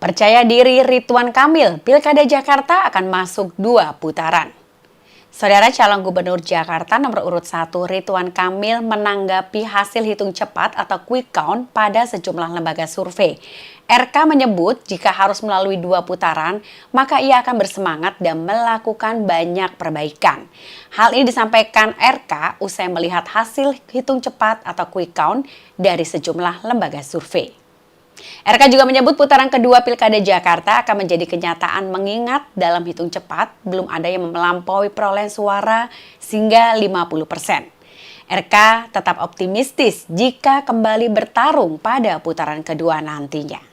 Percaya diri Ridwan Kamil, Pilkada Jakarta akan masuk 2 putaran. Saudara calon gubernur Jakarta nomor urut 1 Ridwan Kamil menanggapi hasil hitung cepat atau quick count pada sejumlah lembaga survei. RK menyebut jika harus melalui 2 putaran, maka ia akan bersemangat dan melakukan banyak perbaikan. Hal ini disampaikan RK usai melihat hasil hitung cepat atau quick count dari sejumlah lembaga survei. RK juga menyebut putaran kedua Pilkada Jakarta akan menjadi kenyataan mengingat dalam hitung cepat belum ada yang melampaui perolehan suara hingga 50%. RK tetap optimistis jika kembali bertarung pada putaran kedua nantinya.